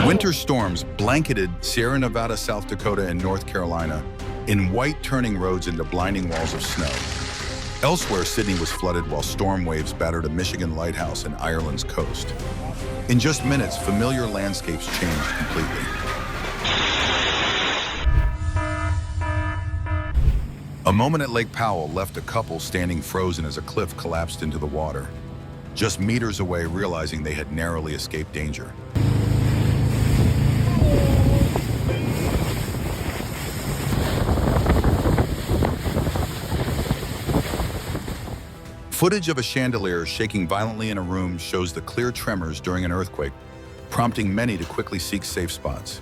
Winter storms blanketed Sierra Nevada, South Dakota, and North Carolina in white turning roads into blinding walls of snow. Elsewhere, Sydney was flooded while storm waves battered a Michigan lighthouse and Ireland's coast. In just minutes, familiar landscapes changed completely. A moment at Lake Powell left a couple standing frozen as a cliff collapsed into the water, just meters away, realizing they had narrowly escaped danger. Footage of a chandelier shaking violently in a room shows the clear tremors during an earthquake, prompting many to quickly seek safe spots.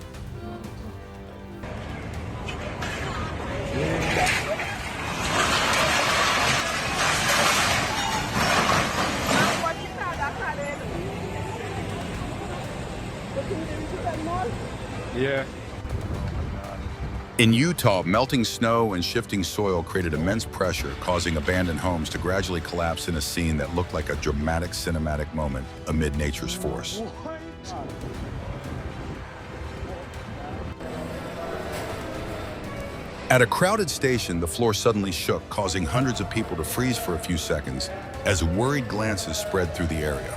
Yeah. In Utah, melting snow and shifting soil created immense pressure, causing abandoned homes to gradually collapse in a scene that looked like a dramatic cinematic moment amid nature's force. At a crowded station, the floor suddenly shook, causing hundreds of people to freeze for a few seconds as worried glances spread through the area.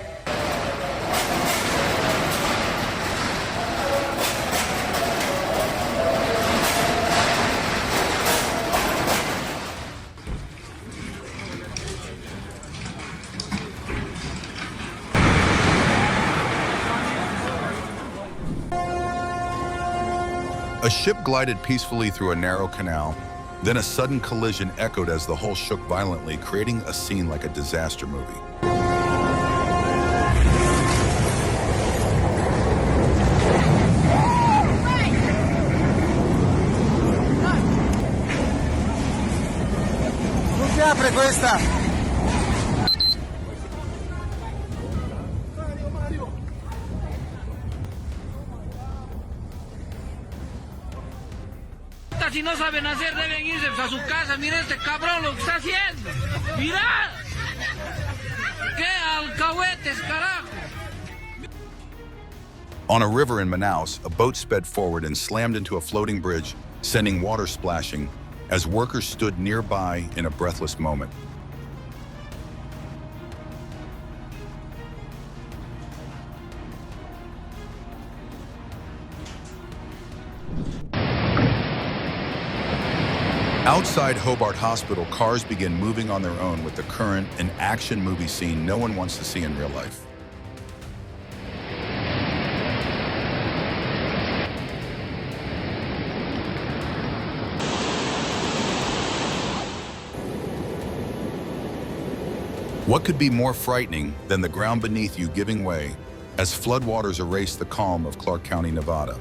A ship glided peacefully through a narrow canal, then a sudden collision echoed as the hull shook violently, creating a scene like a disaster movie. Non si apre questa! Si no saben hacer, deben irse a su casa. Mira este cabrón lo que está haciendo. Mira. ¡Qué alcahuetes, carajo! On a river in Manaus, a boat sped forward and slammed into a floating bridge, sending water splashing as workers stood nearby in a breathless moment. Outside Hobart Hospital, cars begin moving on their own with the current, an action movie scene no one wants to see in real life. What could be more frightening than the ground beneath you giving way as floodwaters erase the calm of Clark County, Nevada?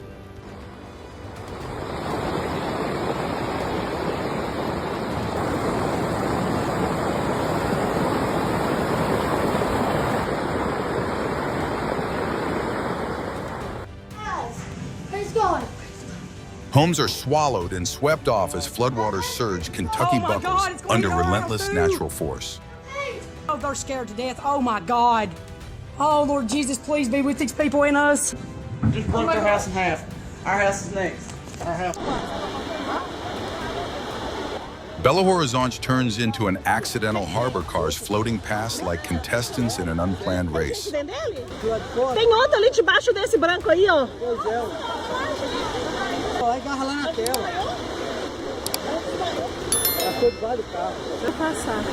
Homes are swallowed and swept off as floodwaters surge Kentucky buckles under relentless natural force. Oh, they're scared to death. Oh my God. Oh, Lord Jesus, please be with these people and us. Just broke their house in half. Our house is next. Our house. Belo Horizonte turns into an accidental harbor, cars floating past like contestants in an unplanned race. Tem outro ali debaixo desse branco aí, ó. Vai agarrar lá na tela. Ela foi debaixo do carro. Vai passar.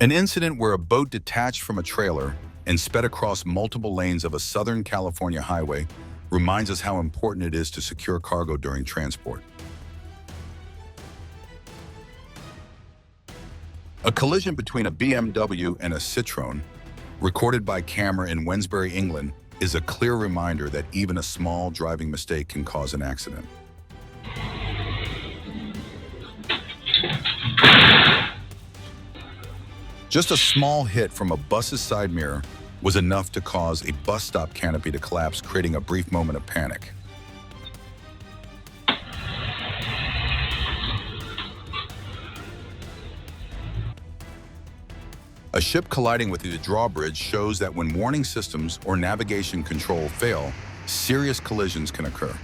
An incident where a boat detached from a trailer and sped across multiple lanes of a Southern California highway reminds us how important it is to secure cargo during transport. A collision between a BMW and a Citroën, recorded by camera in Wednesbury, England, is a clear reminder that even a small driving mistake can cause an accident. Just a small hit from a bus's side mirror was enough to cause a bus stop canopy to collapse, creating a brief moment of panic. A ship colliding with the drawbridge shows that when warning systems or navigation control fail, serious collisions can occur.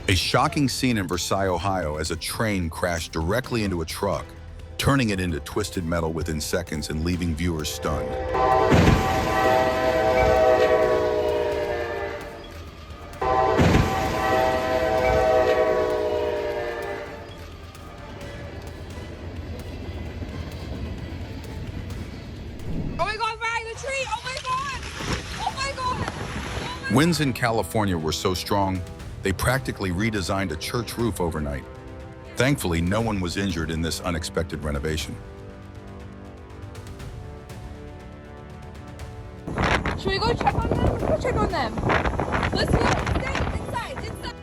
A shocking scene in Versailles, Ohio, as a train crashed directly into a truck, turning it into twisted metal within seconds and leaving viewers stunned. Oh my God, right, the tree! Oh my God! Oh my God! Winds in California were so strong, they practically redesigned a church roof overnight. Thankfully, no one was injured in this unexpected renovation. Should we go check on them? Let's go check on them. Let's go. Stay inside.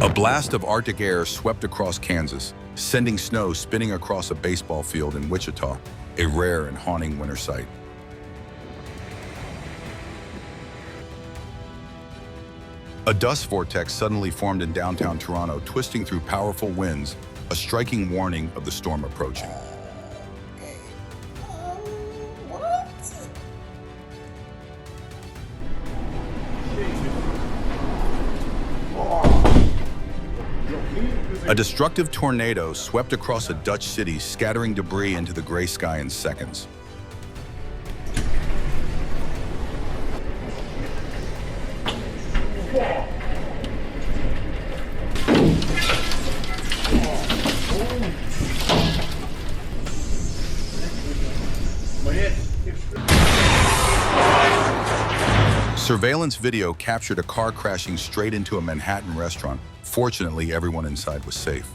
A blast of Arctic air swept across Kansas, sending snow spinning across a baseball field in Wichita, a rare and haunting winter sight. A dust vortex suddenly formed in downtown Toronto, twisting through powerful winds, a striking warning of the storm approaching. A destructive tornado swept across a Dutch city, scattering debris into the gray sky in seconds. Surveillance video captured a car crashing straight into a Manhattan restaurant. Fortunately, everyone inside was safe.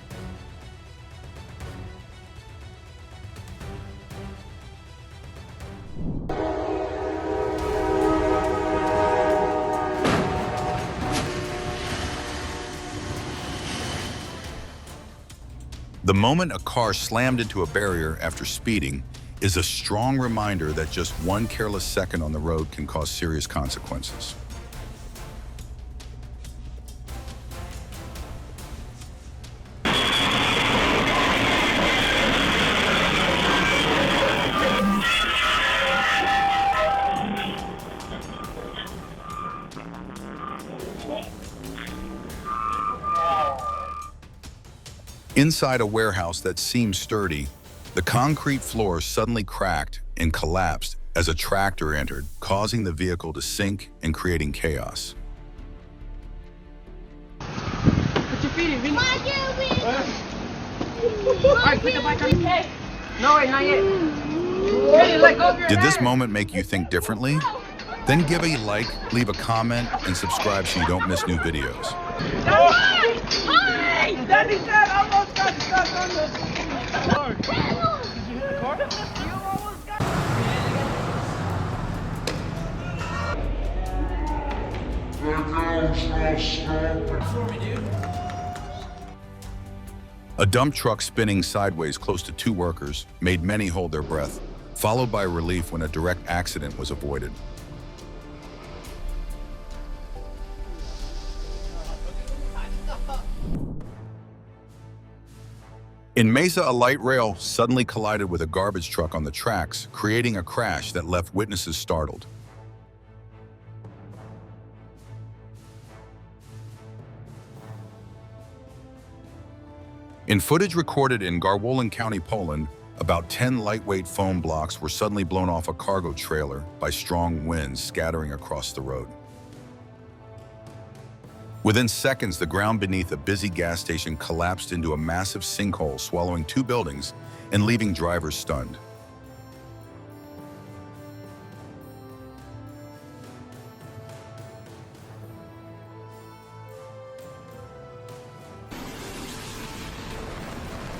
The moment a car slammed into a barrier after speeding is a strong reminder that just one careless second on the road can cause serious consequences. Inside a warehouse that seemed sturdy, the concrete floor suddenly cracked and collapsed as a tractor entered, causing the vehicle to sink and creating chaos. Put your feet in, Vinny. Alright, put the bike on. No, wait, not yet. Vinny, let go of your Did this head. moment make you think differently? Then give a like, leave a comment, and subscribe so you don't miss new videos. Hi! Daddy said almost got stuck on the car. Did you hit the car? You almost got A dump truck spinning sideways close to two workers made many hold their breath, followed by relief when a direct accident was avoided. In Mesa, a light rail suddenly collided with a garbage truck on the tracks, creating a crash that left witnesses startled. In footage recorded in Garwolan County, Poland, about 10 lightweight foam blocks were suddenly blown off a cargo trailer by strong winds scattering across the road. Within seconds, the ground beneath a busy gas station collapsed into a massive sinkhole, swallowing two buildings and leaving drivers stunned.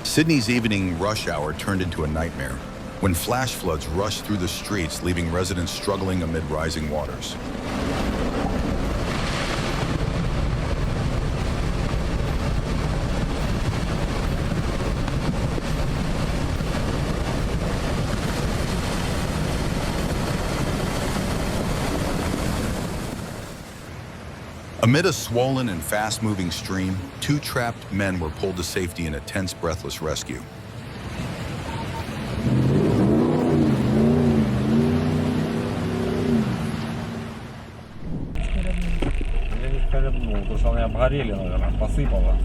Sydney's evening rush hour turned into a nightmare when flash floods rushed through the streets, leaving residents struggling amid rising waters. Amid a swollen and fast-moving stream, 2 trapped men were pulled to safety in a tense, breathless rescue. Я не хлебнул, потому что они обгорели, наверное, посыпало.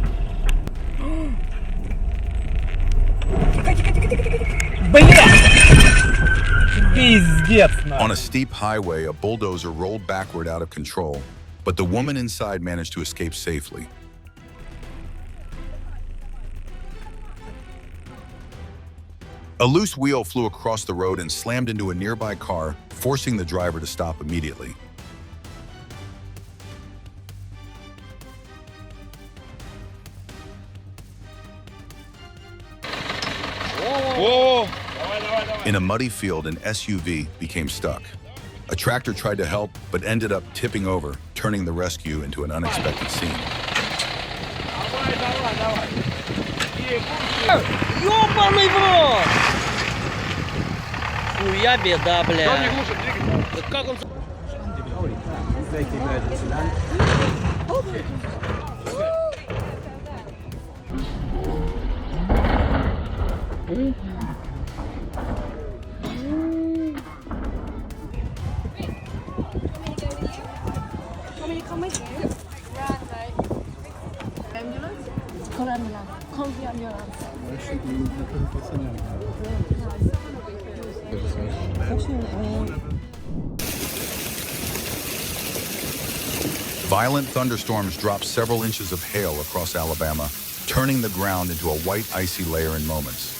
Пиздец, On a steep highway, a bulldozer rolled backward out of control, but the woman inside managed to escape safely. A loose wheel flew across the road and slammed into a nearby car, forcing the driver to stop immediately. In a muddy field, an SUV became stuck. A tractor tried to help, but ended up tipping over, turning the rescue into an unexpected scene. Ёбаный в рот! Хуя беда, бля. Да как он... Violent thunderstorms dropped several inches of hail across Alabama, turning the ground into a white, icy layer in moments.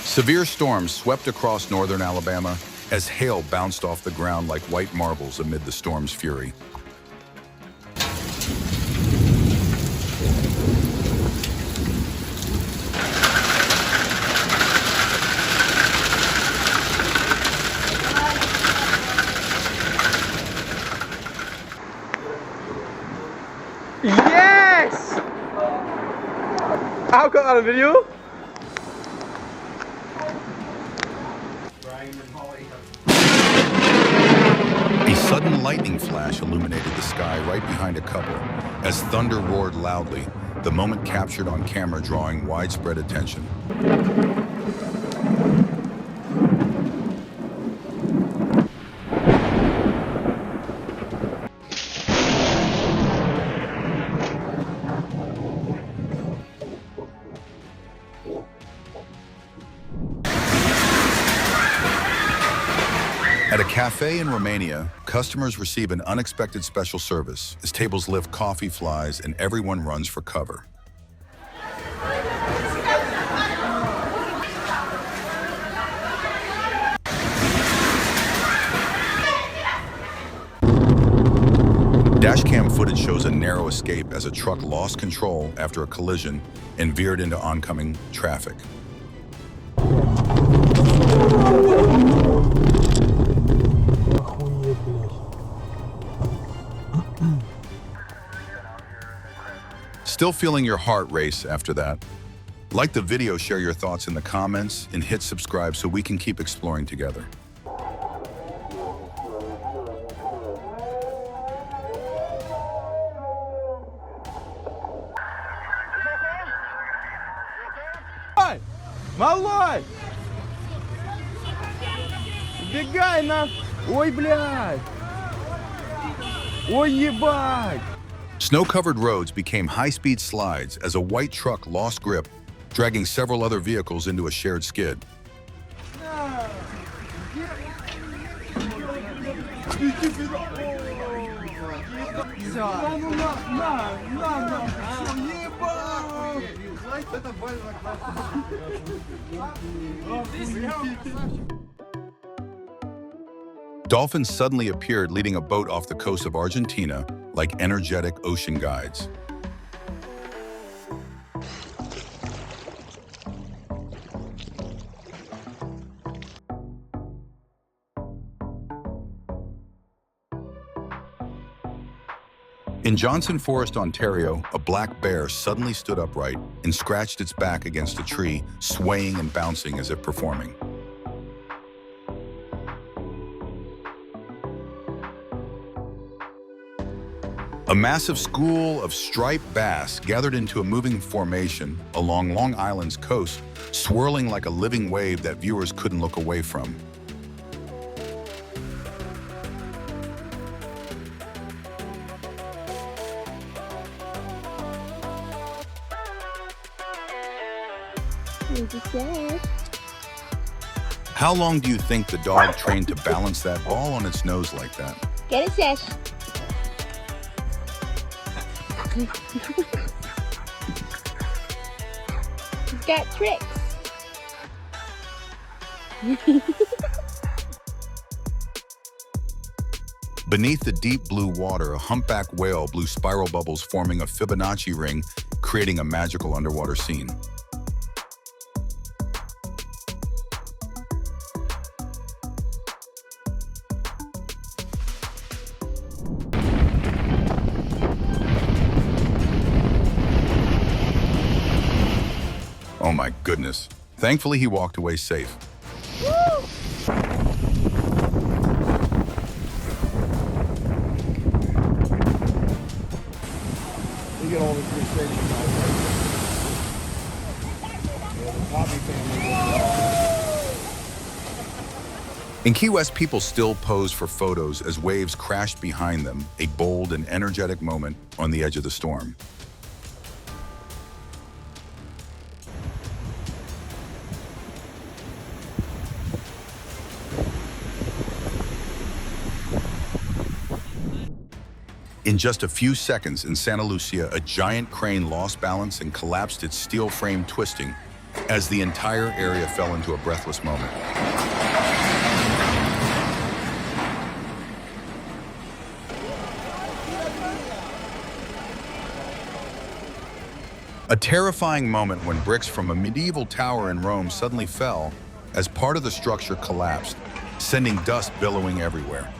Severe storms swept across northern Alabama as hail bounced off the ground like white marbles amid the storm's fury. Yes! I've got a video. A sudden lightning flash illuminated the sky right behind a couple as thunder roared loudly, the moment captured on camera drawing widespread attention. At a cafe in Romania, customers receive an unexpected special service as tables lift coffee flies and everyone runs for cover. Dashcam footage shows a narrow escape as a truck lost control after a collision and veered into oncoming traffic. Still feeling your heart race after that? Like the video, share your thoughts in the comments, and hit subscribe so we can keep exploring together. Малой! Бегай на... Ой, блядь! Ой, ебать! Snow-covered roads became high-speed slides as a white truck lost grip, dragging several other vehicles into a shared skid. Dolphins suddenly appeared leading a boat off the coast of Argentina like energetic ocean guides. In In Johnson Forest, Ontario, a black bear suddenly stood upright and scratched its back against a tree, swaying and bouncing as if performing. A massive school of striped bass gathered into a moving formation along Long Island's coast, swirling like a living wave that viewers couldn't look away from. How long do you think the dog trained to balance that ball on its nose like that? Get it, Sesh. He's got tricks. Beneath the deep blue water, a humpback whale blew spiral bubbles, forming a Fibonacci ring, creating a magical underwater scene. Oh my goodness. Thankfully, he walked away safe. You get all the appreciation out there. Yeah, the Poppy family. In Key West, people still pose for photos as waves crashed behind them, a bold and energetic moment on the edge of the storm. In just a few seconds in Santa Lucia, a giant crane lost balance and collapsed, its steel frame twisting as the entire area fell into a breathless moment. A terrifying moment when bricks from a medieval tower in Rome suddenly fell as part of the structure collapsed, sending dust billowing everywhere.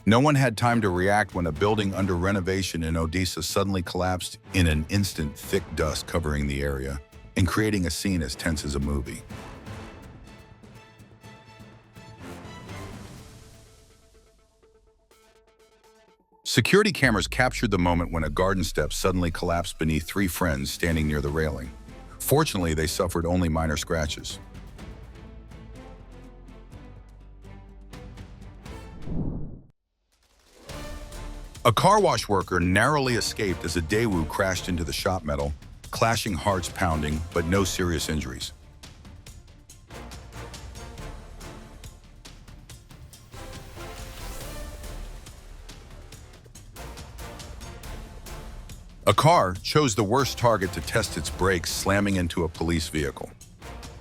No one had time to react when a building under renovation in Odessa suddenly collapsed in an instant, thick dust covering the area and creating a scene as tense as a movie. Security cameras captured the moment when a garden step suddenly collapsed beneath three friends standing near the railing. Fortunately, they suffered only minor scratches. A car wash worker narrowly escaped as a Daewoo crashed into the shop metal, clashing hearts pounding, but no serious injuries. A car chose the worst target to test its brakes, slamming into a police vehicle.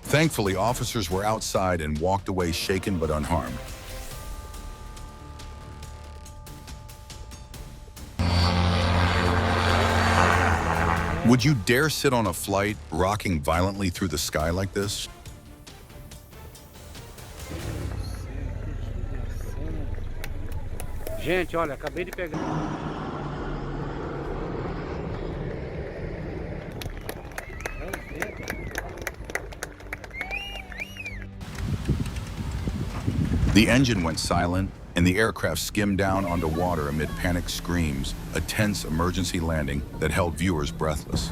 Thankfully, officers were outside and walked away shaken but unharmed. Would you dare sit on a flight rocking violently through the sky like this? Gente, olha, acabei de pegar. The engine went silent, and the aircraft skimmed down onto water amid panicked screams, a tense emergency landing that held viewers breathless.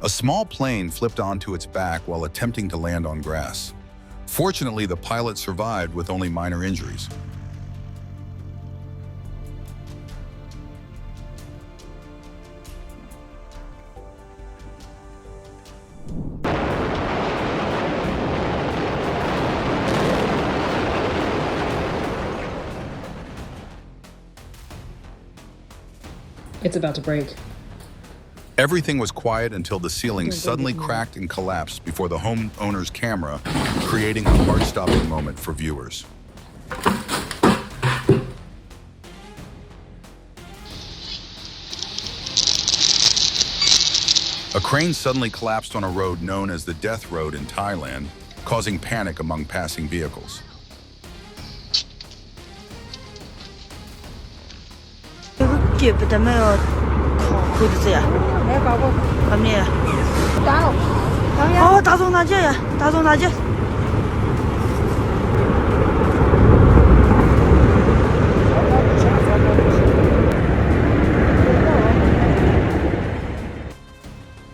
A small plane flipped onto its back while attempting to land on grass. Fortunately, the pilot survived with only minor injuries. It's about to break. Everything was quiet until the ceiling suddenly cracked and collapsed before the homeowner's camera, creating a heart-stopping moment for viewers. A crane suddenly collapsed on a road known as the Death Road in Thailand, causing panic among passing vehicles.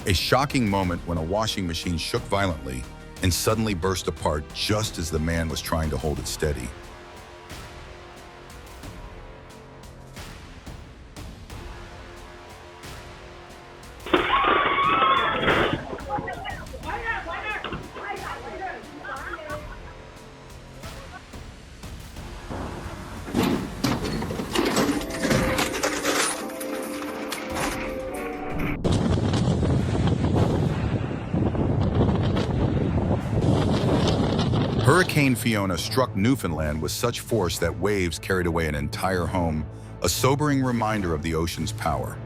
A shocking moment when a washing machine shook violently and suddenly burst apart just as the man was trying to hold it steady. Hurricane Fiona struck Newfoundland with such force that waves carried away an entire home, a sobering reminder of the ocean's power.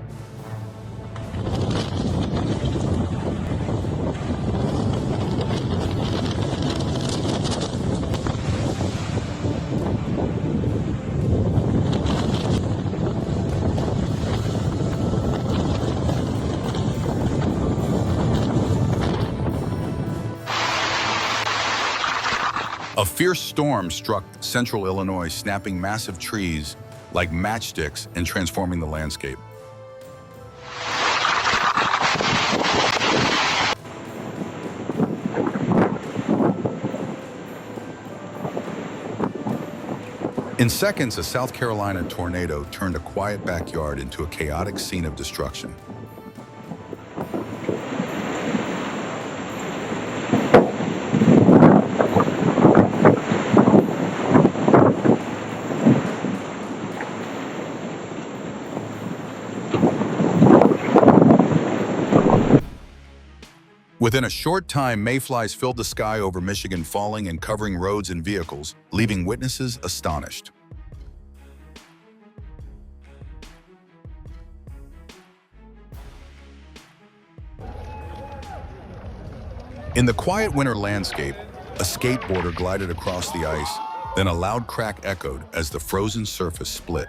A fierce storm struck central Illinois, snapping massive trees like matchsticks and transforming the landscape. In seconds, a South Carolina tornado turned a quiet backyard into a chaotic scene of destruction. Within a short time, mayflies filled the sky over Michigan, falling and covering roads and vehicles, leaving witnesses astonished. In the quiet winter landscape, a skateboarder glided across the ice, then a loud crack echoed as the frozen surface split.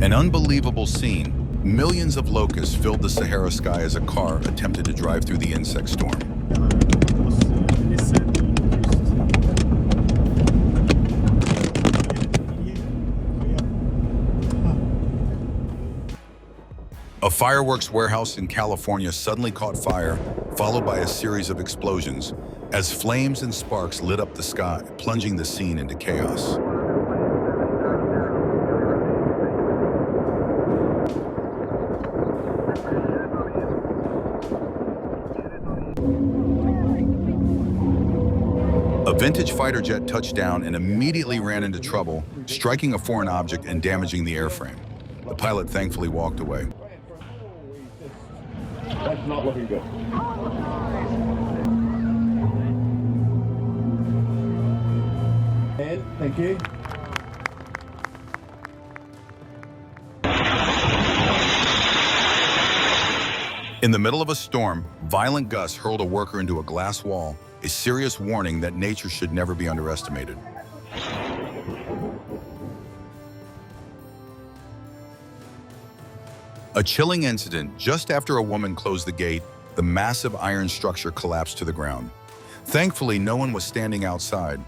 An unbelievable scene. Millions of locusts filled the Sahara sky as a car attempted to drive through the insect storm. A fireworks warehouse in California suddenly caught fire, followed by a series of explosions, as flames and sparks lit up the sky, plunging the scene into chaos. A vintage fighter jet touched down and immediately ran into trouble, striking a foreign object and damaging the airframe. The pilot thankfully walked away. That's not looking good. And thank you. In the middle of a storm, violent gusts hurled a worker into a glass wall, a serious warning that nature should never be underestimated. A chilling incident. Just after a woman closed the gate, the massive iron structure collapsed to the ground. Thankfully, no one was standing outside.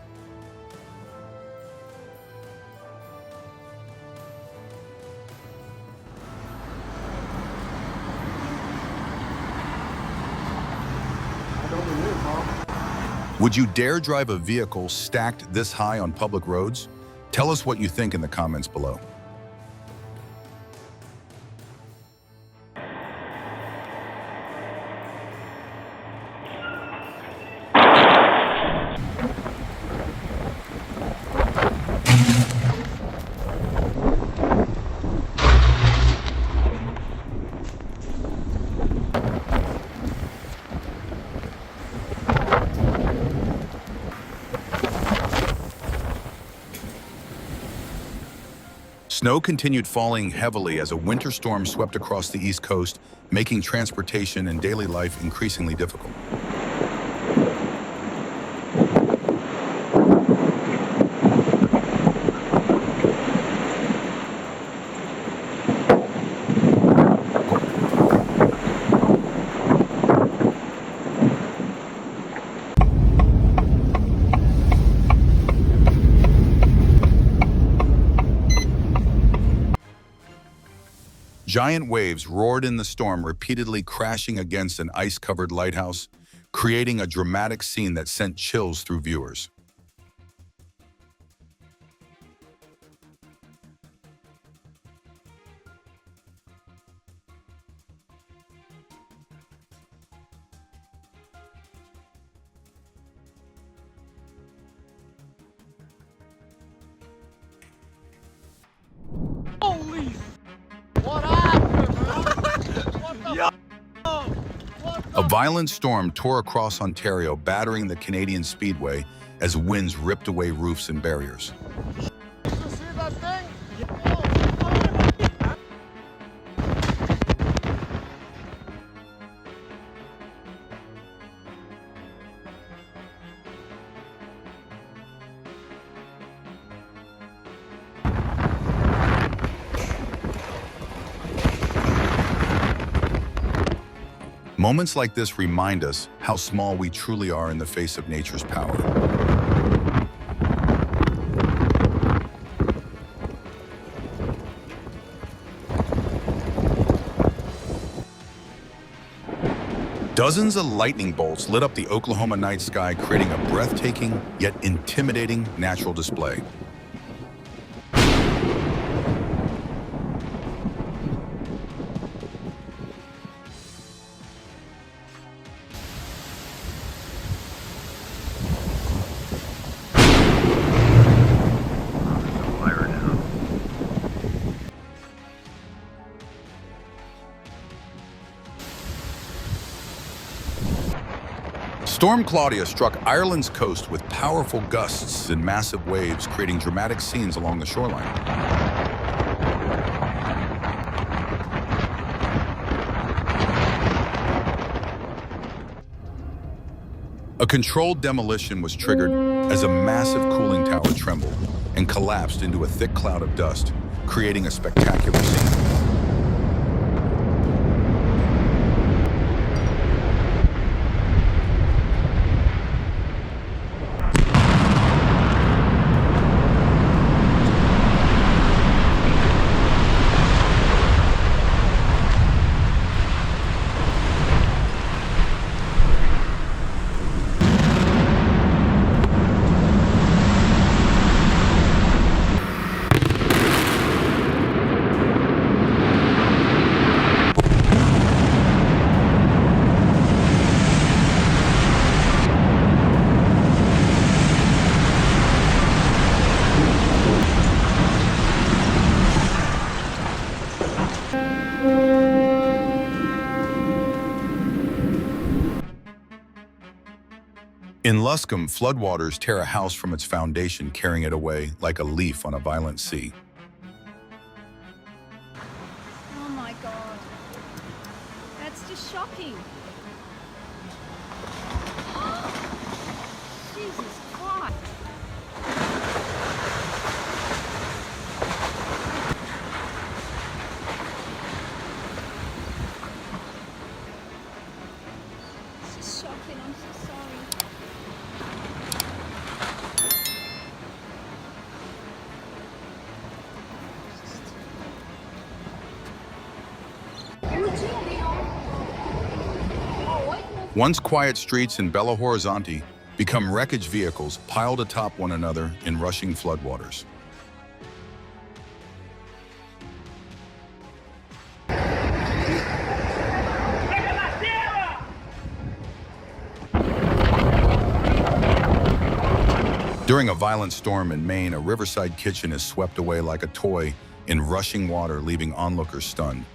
Would you dare drive a vehicle stacked this high on public roads? Tell us what you think in the comments below. Snow continued falling heavily as a winter storm swept across the East Coast, making transportation and daily life increasingly difficult. Giant waves roared in the storm, repeatedly crashing against an ice-covered lighthouse, creating a dramatic scene that sent chills through viewers. A violent storm tore across Ontario, battering the Canadian Speedway as winds ripped away roofs and barriers. Moments like this remind us how small we truly are in the face of nature's power. Dozens of lightning bolts lit up the Oklahoma night sky, creating a breathtaking yet intimidating natural display. Storm Claudia struck Ireland's coast with powerful gusts and massive waves, creating dramatic scenes along the shoreline. A controlled demolition was triggered as a massive cooling tower trembled and collapsed into a thick cloud of dust, creating a spectacular scene. In Luscombe, floodwaters tear a house from its foundation, carrying it away like a leaf on a violent sea. Oh my God. That's just shocking. Jesus Christ. This is shocking. I'm so sorry. Once quiet streets in Belo Horizonte become wreckage vehicles piled atop one another in rushing floodwaters. During a violent storm in Maine, a riverside kitchen is swept away like a toy in rushing water, leaving onlookers stunned.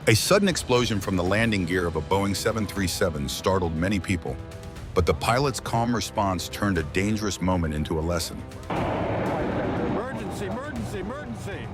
A sudden explosion from the landing gear of a Boeing 737 startled many people, but the pilot's calm response turned a dangerous moment into a lesson. Emergency, emergency, emergency.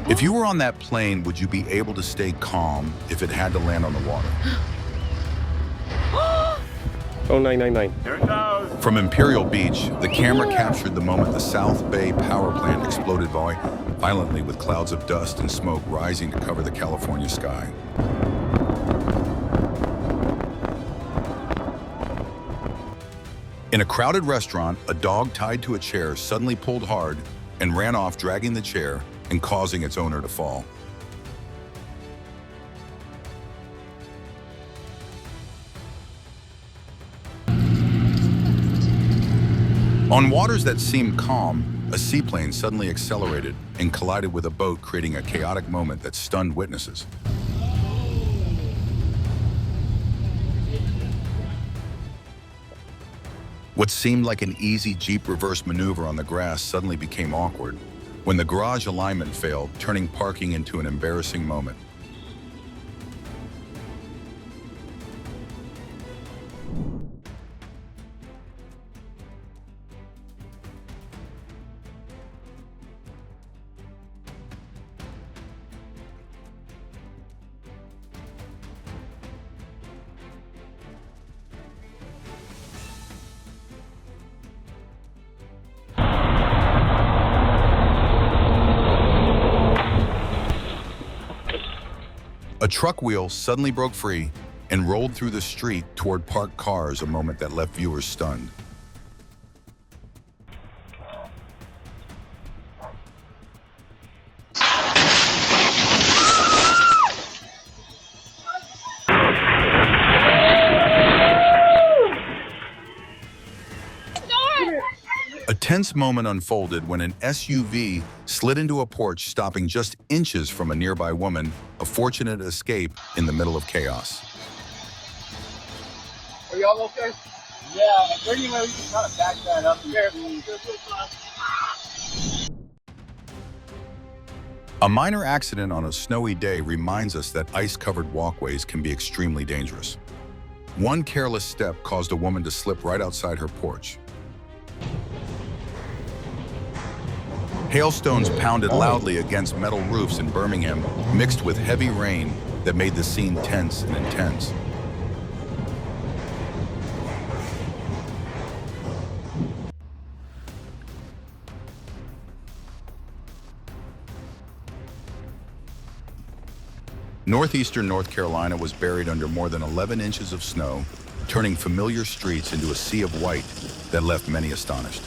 If you were on that plane, would you be able to stay calm if it had to land on the water? Oh, 999. Here it goes. From Imperial Beach, the camera captured the moment the South Bay power plant exploded violently with clouds of dust and smoke rising to cover the California sky. In a crowded restaurant, a dog tied to a chair suddenly pulled hard and ran off, dragging the chair and causing its owner to fall. On waters that seemed calm, a seaplane suddenly accelerated and collided with a boat, creating a chaotic moment that stunned witnesses. What seemed like an easy Jeep reverse maneuver on the grass suddenly became awkward when the garage alignment failed, turning parking into an embarrassing moment. A truck wheel suddenly broke free and rolled through the street toward parked cars, a moment that left viewers stunned. A tense moment unfolded when an SUV slid into a porch, stopping just inches from a nearby woman, a fortunate escape in the middle of chaos. Are y'all okay? Yeah, if anyway, we can kind of back that up here. A minor accident on a snowy day reminds us that ice-covered walkways can be extremely dangerous. One careless step caused a woman to slip right outside her porch. Hailstones pounded loudly against metal roofs in Birmingham, mixed with heavy rain that made the scene tense and intense. Northeastern North Carolina was buried under more than 11 inches of snow, turning familiar streets into a sea of white that left many astonished.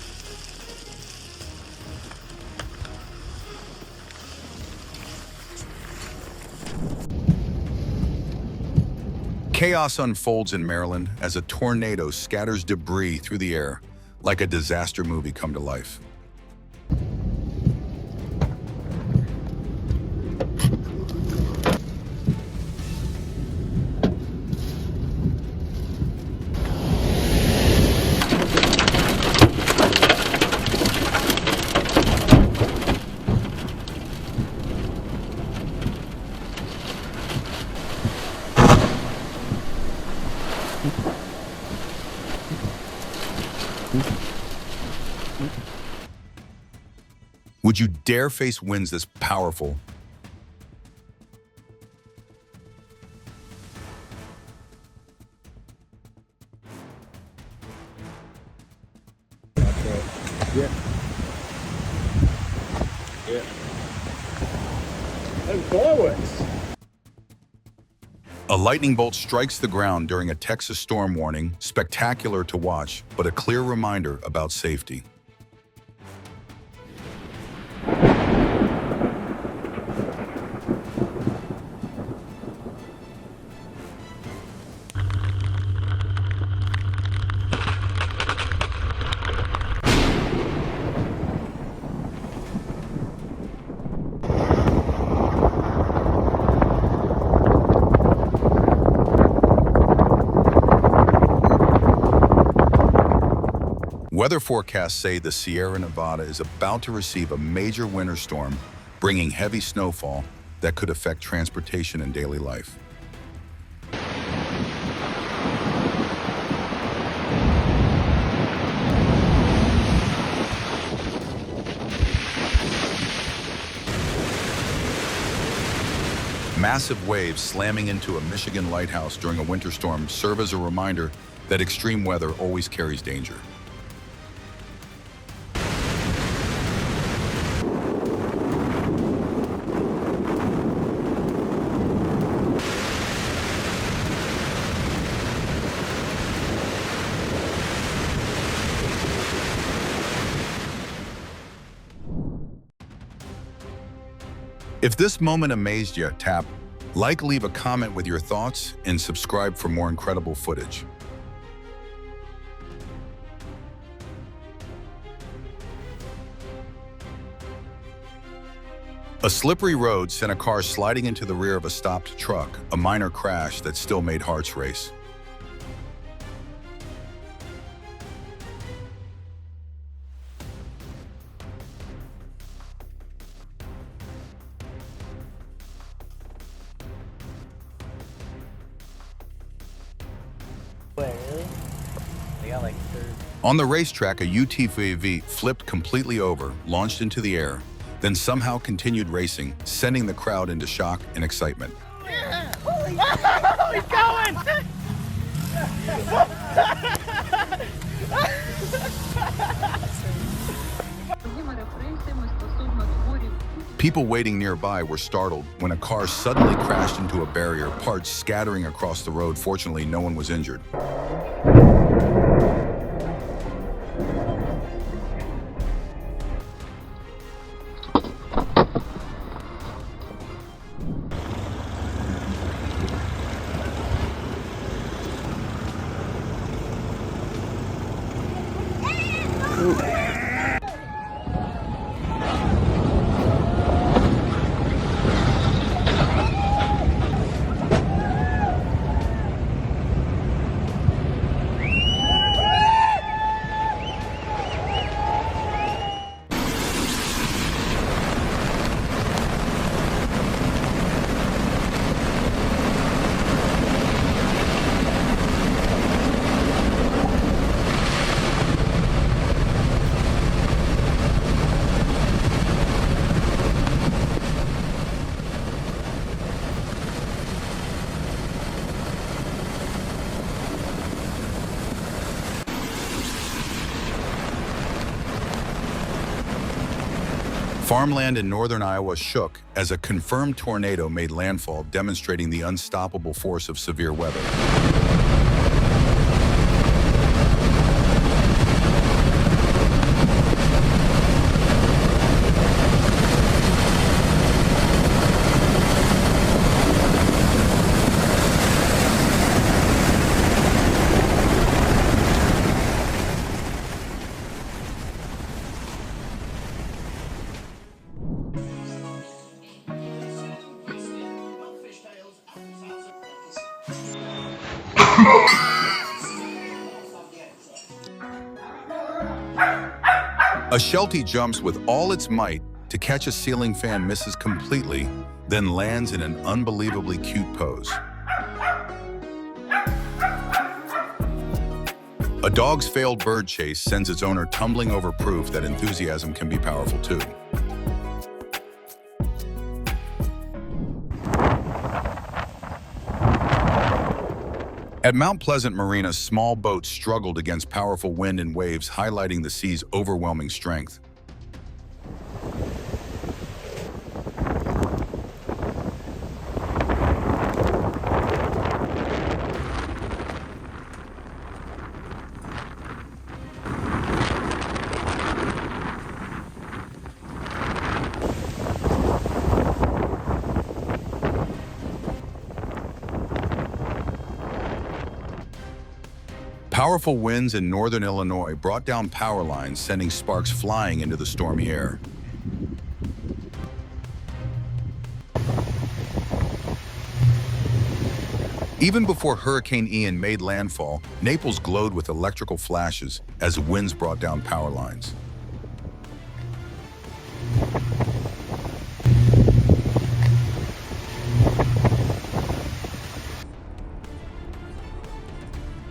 Chaos unfolds in Maryland as a tornado scatters debris through the air, like a disaster movie come to life. Would you dare face winds this powerful? Yeah. And forwards. A lightning bolt strikes the ground during a Texas storm warning, spectacular to watch, but a clear reminder about safety. Weather forecasts say the Sierra Nevada is about to receive a major winter storm, bringing heavy snowfall that could affect transportation and daily life. Massive waves slamming into a Michigan lighthouse during a winter storm serve as a reminder that extreme weather always carries danger. If this moment amazed you, tap like, leave a comment with your thoughts, and subscribe for more incredible footage. A slippery road sent a car sliding into the rear of a stopped truck, a minor crash that still made hearts race. Wait, really? They got like third. On the racetrack, a UTV flipped completely over, launched into the air, then somehow continued racing, sending the crowd into shock and excitement. Yeah! Holy oh, he's going! People waiting nearby were startled when a car suddenly crashed into a barrier, parts scattering across the road. Fortunately, no one was injured. Farmland in northern Iowa shook as a confirmed tornado made landfall, demonstrating the unstoppable force of severe weather. A Sheltie jumps with all its might to catch a ceiling fan, misses completely, then lands in an unbelievably cute pose. A dog's failed bird chase sends its owner tumbling over, proof that enthusiasm can be powerful too. At Mount Pleasant Marina, small boats struggled against powerful wind and waves, highlighting the sea's overwhelming strength. Powerful winds in northern Illinois brought down power lines, sending sparks flying into the stormy air. Even before Hurricane Ian made landfall, Naples glowed with electrical flashes as winds brought down power lines.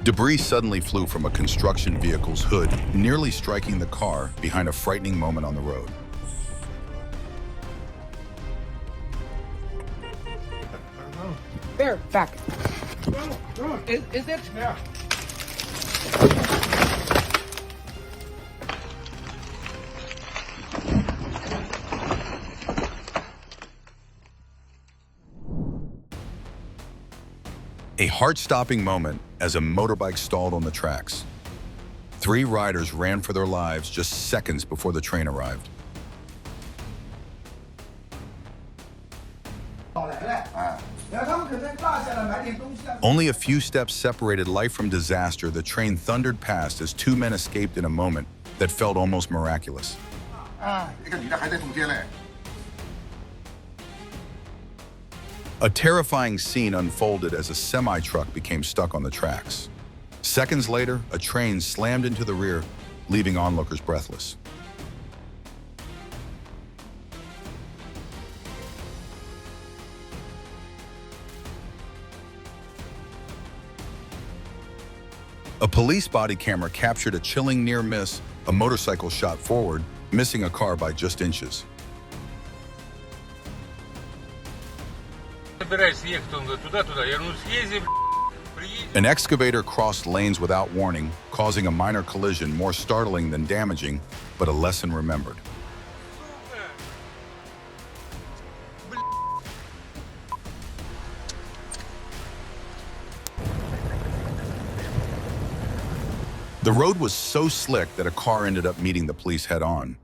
Debris suddenly flew from a construction vehicle's hood, nearly striking the car behind a frightening moment on the road. There, back. Is it? Yeah. A heart-stopping moment as a motorbike stalled on the tracks. 3 riders ran for their lives just seconds before the train arrived. Only a few steps separated life from disaster, the train thundered past as 2 men escaped in a moment that felt almost miraculous. A terrifying scene unfolded as a semi-truck became stuck on the tracks. Seconds later, a train slammed into the rear, leaving onlookers breathless. A police body camera captured a chilling near miss. A motorcycle shot forward, missing a car by just inches. An excavator crossed lanes without warning, causing a minor collision more startling than damaging, but a lesson remembered. The road was so slick that a car ended up meeting the police head-on.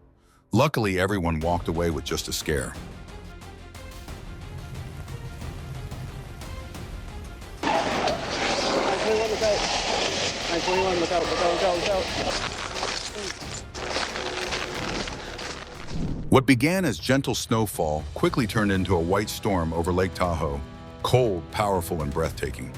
Luckily, everyone walked away with just a scare. What began as gentle snowfall quickly turned into a white storm over Lake Tahoe, cold, powerful, and breathtaking.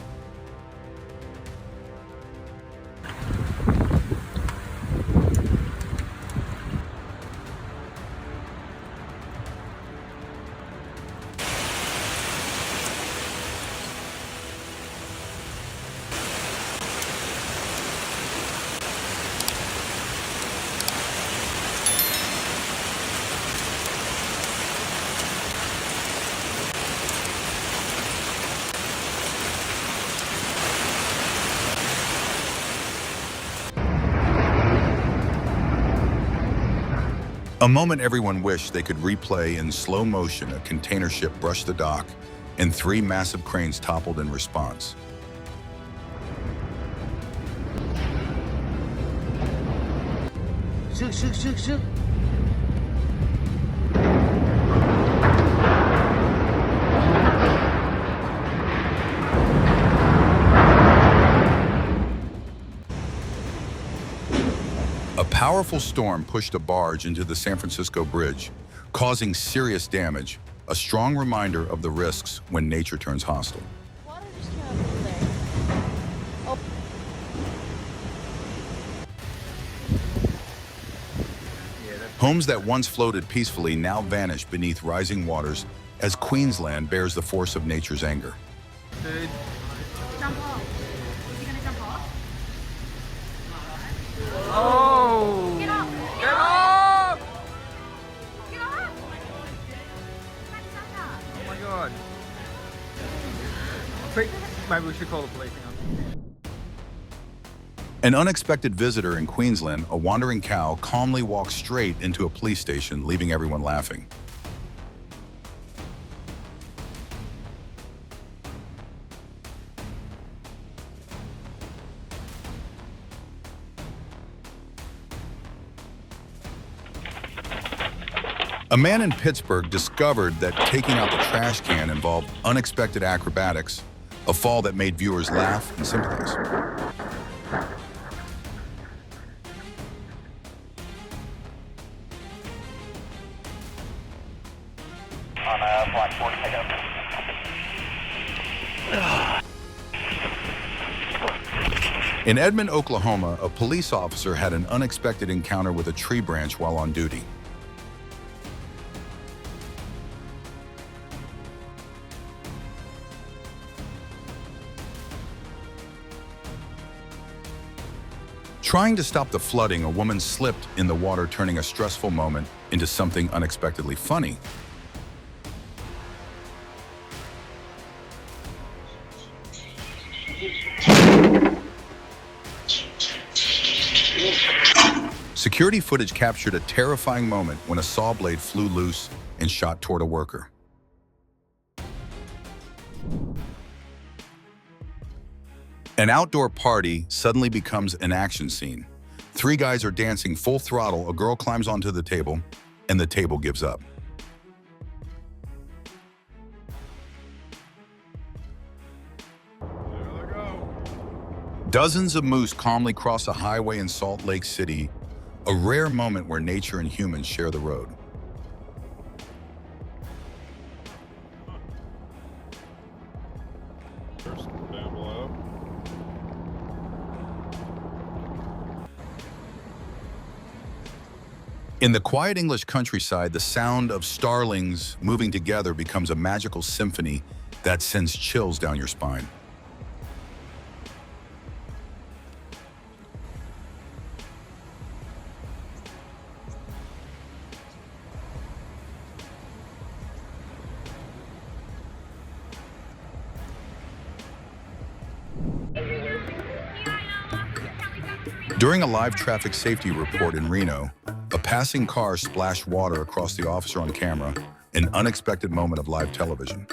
A moment everyone wished they could replay. In slow motion. A container ship brushed the dock, and 3 massive cranes toppled in response. Shoot. A powerful storm pushed a barge into the San Francisco Bridge, causing serious damage, a strong reminder of the risks when nature turns hostile. Water just came out over there. Oh. Homes that once floated peacefully now vanish beneath rising waters as Queensland bears the force of nature's anger. Jump off. Is he gonna jump off? Oh! Get off! Get off! Get off! Oh my god. Maybe we should call the police. An unexpected visitor in Queensland, a wandering cow, calmly walked straight into a police station, leaving everyone laughing. A man in Pittsburgh discovered that taking out the trash can involved unexpected acrobatics, a fall that made viewers laugh and sympathize. On Block 40, pick up. In Edmond, Oklahoma, a police officer had an unexpected encounter with a tree branch while on duty. Trying to stop the flooding, a woman slipped in the water, turning a stressful moment into something unexpectedly funny. Security footage captured a terrifying moment when a saw blade flew loose and shot toward a worker. An outdoor party suddenly becomes an action scene. 3 guys are dancing full throttle, a girl climbs onto the table, and the table gives up. Dozens of moose calmly cross a highway in Salt Lake City, a rare moment where nature and humans share the road. In the quiet English countryside, the sound of starlings moving together becomes a magical symphony that sends chills down your spine. During a live traffic safety report in Reno, a passing car splashed water across the officer on camera, an unexpected moment of live television.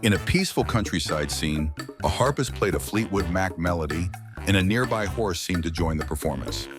In a peaceful countryside scene, a harpist played a Fleetwood Mac melody, and a nearby horse seemed to join the performance.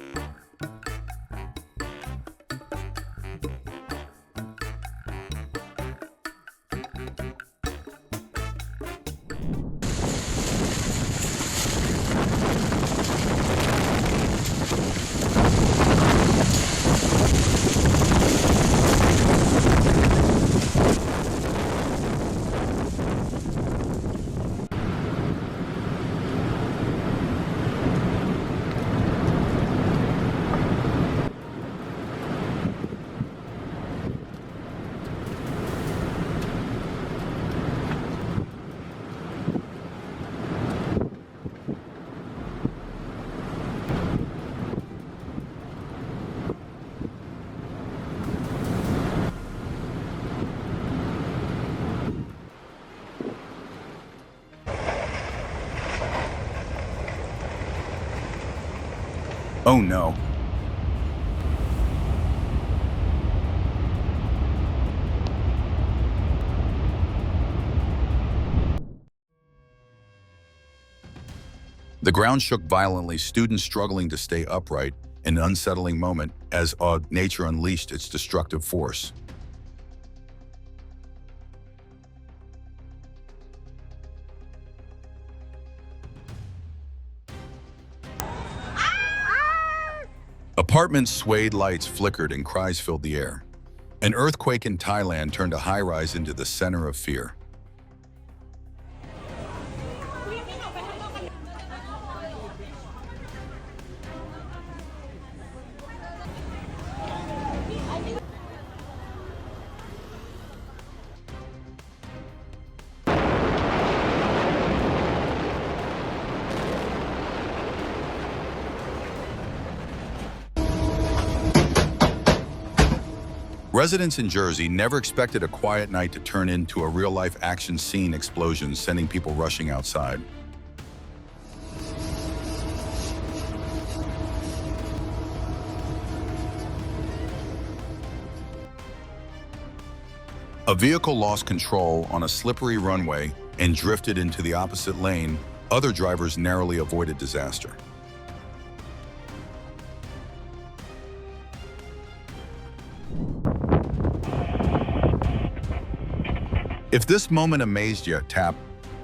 Oh no. The ground shook violently, students struggling to stay upright, an unsettling moment as nature unleashed its destructive force. Apartments swayed, lights flickered, and cries filled the air. An earthquake in Thailand turned a high-rise into the center of fear. Residents in Jersey never expected a quiet night to turn into a real-life action scene explosion, sending people rushing outside. A vehicle lost control on a slippery runway and drifted into the opposite lane. Other drivers narrowly avoided disaster. If this moment amazed you, tap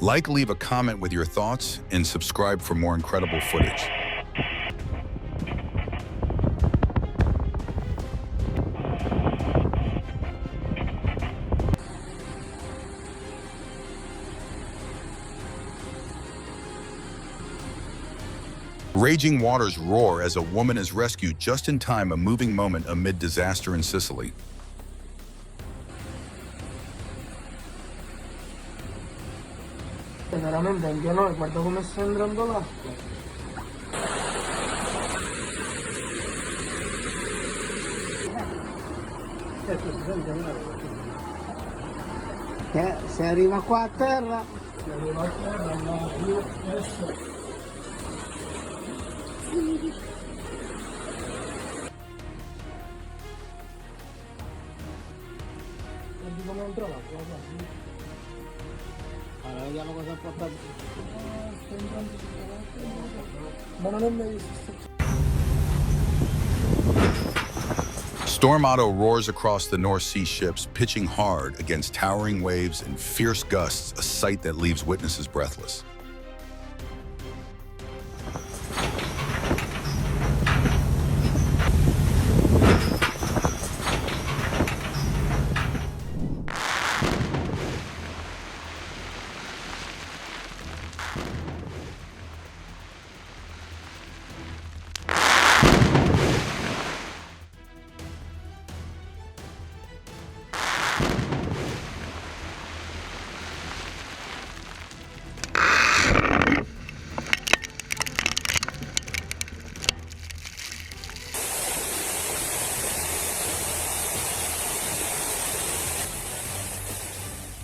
like, leave a comment with your thoughts, and subscribe for more incredible footage. Raging waters roar as a woman is rescued just in time, a moving moment amid disaster in Sicily. Veramente anche noi, guarda come sta entrando l'acqua. Se arriva qua a terra, andiamo più adesso. Guardi come entra l'acqua, guardi. Allora vediamo cosa ha portato. Ma non è mai visto. Storm Otto roars across the North Sea ships, pitching hard against towering waves and fierce gusts, a sight that leaves witnesses breathless.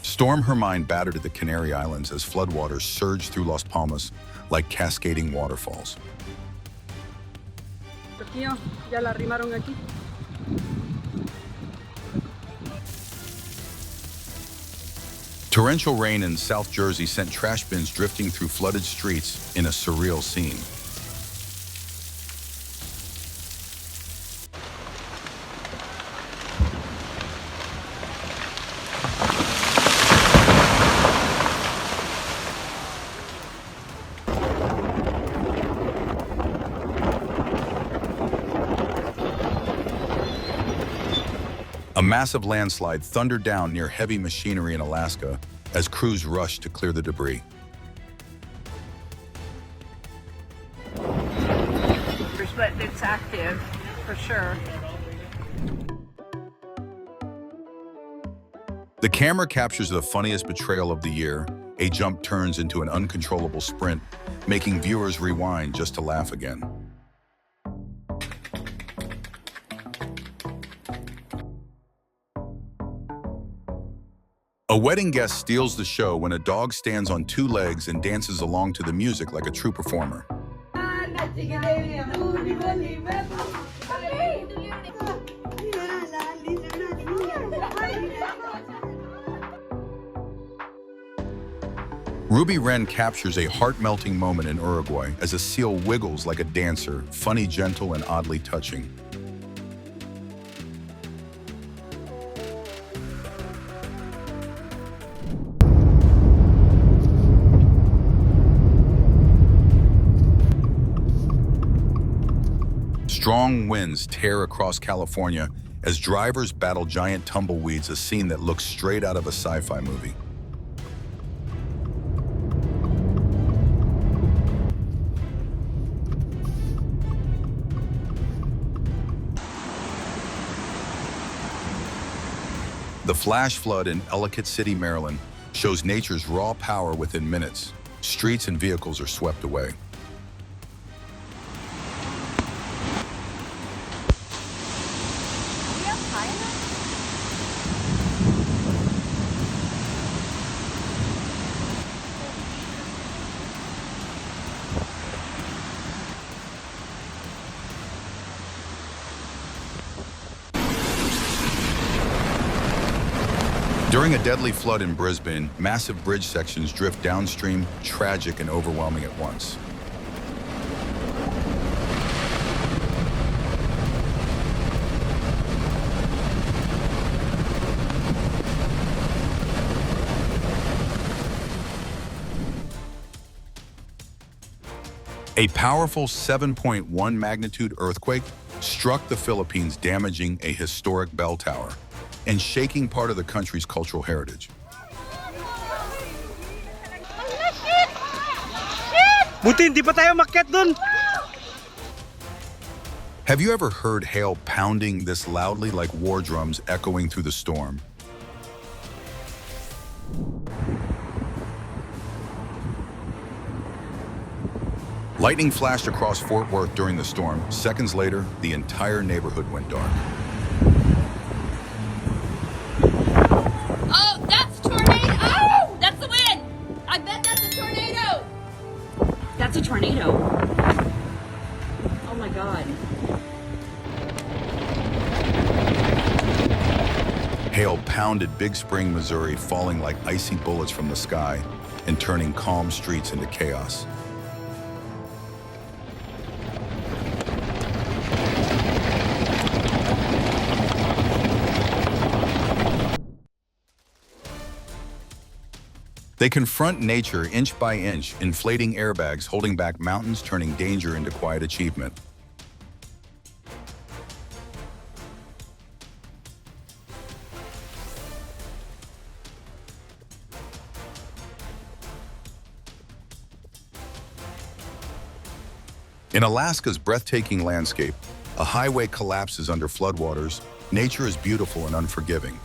Storm Hermine battered at the Canary Islands as floodwaters surged through Las Palmas like cascading waterfalls. Ya la arrimaron aquí. Torrential rain in South Jersey sent trash bins drifting through flooded streets in a surreal scene. A massive landslide thundered down near heavy machinery in Alaska as crews rushed to clear the debris. But it's active, for sure. The camera captures the funniest betrayal of the year. A jump turns into an uncontrollable sprint, making viewers rewind just to laugh again. A wedding guest steals the show when a dog stands on two legs and dances along to the music like a true performer. Ruby Wren captures a heart-melting moment in Uruguay as a seal wiggles like a dancer, funny, gentle, and oddly touching. Strong winds tear across California as drivers battle giant tumbleweeds, a scene that looks straight out of a sci-fi movie. The flash flood in Ellicott City, Maryland, shows nature's raw power within minutes. Streets and vehicles are swept away. During a deadly flood in Brisbane, massive bridge sections drift downstream, tragic and overwhelming at once. A powerful 7.1 magnitude earthquake struck the Philippines, damaging a historic bell tower and shaking part of the country's cultural heritage. Buti, hindi pa tayo makyat dun. Have you ever heard hail pounding this loudly like war drums echoing through the storm? Lightning flashed across Fort Worth during the storm. Seconds later, the entire neighborhood went dark. Oh, that's a tornado! Oh, that's the wind! I bet that's a tornado! That's a tornado. Oh my God. Hail pounded Big Spring, Missouri, falling like icy bullets from the sky and turning calm streets into chaos. They confront nature inch by inch, inflating airbags, holding back mountains, turning danger into quiet achievement. In Alaska's breathtaking landscape, a highway collapses under floodwaters. Nature is beautiful and unforgiving.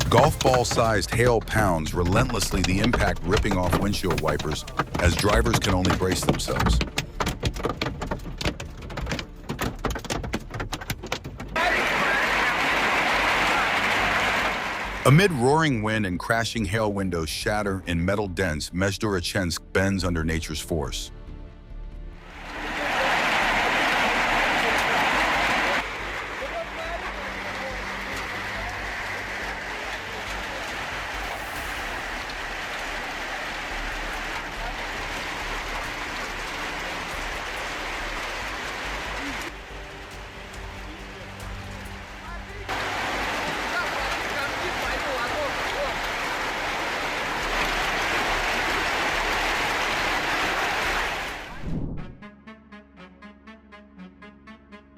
Golf ball-sized hail pounds relentlessly, the impact ripping off windshield wipers as drivers can only brace themselves. Amid roaring wind and crashing hail, windows shatter in metal dents. Mejdorichensk bends under nature's force.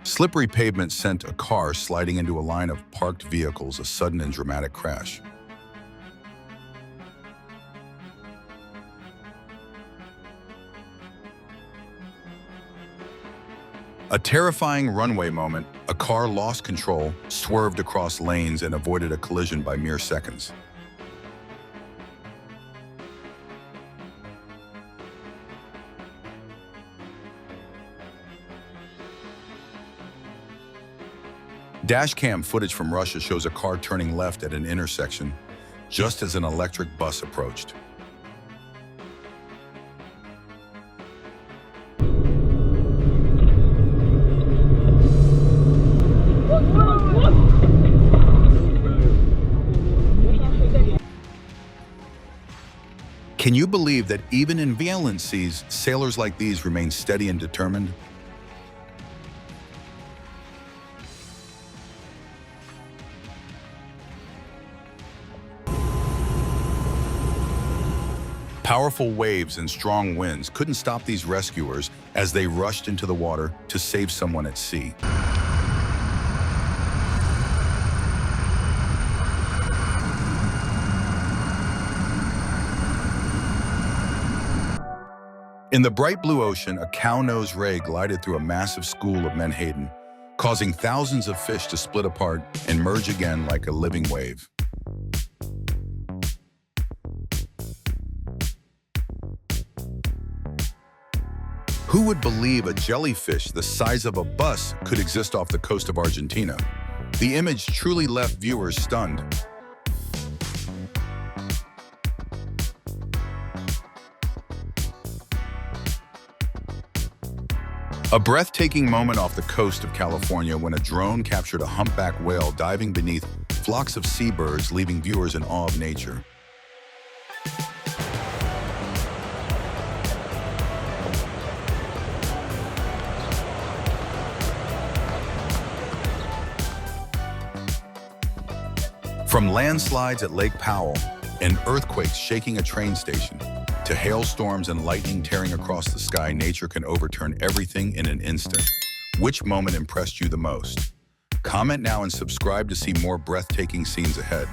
Slippery pavement sent a car sliding into a line of parked vehicles, a sudden and dramatic crash. A terrifying runway moment, a car lost control, swerved across lanes, and avoided a collision by mere seconds. Dashcam footage from Russia shows a car turning left at an intersection just as an electric bus approached. Can you believe that even in violent seas, sailors like these remain steady and determined? Powerful waves and strong winds couldn't stop these rescuers as they rushed into the water to save someone at sea. In the bright blue ocean, a cow-nosed ray glided through a massive school of Menhaden, causing thousands of fish to split apart and merge again like a living wave. Who would believe a jellyfish the size of a bus could exist off the coast of Argentina? The image truly left viewers stunned. A breathtaking moment off the coast of California when a drone captured a humpback whale diving beneath flocks of seabirds, leaving viewers in awe of nature. From landslides at Lake Powell and earthquakes shaking a train station, to hailstorms and lightning tearing across the sky, nature can overturn everything in an instant. Which moment impressed you the most? Comment now and subscribe to see more breathtaking scenes ahead.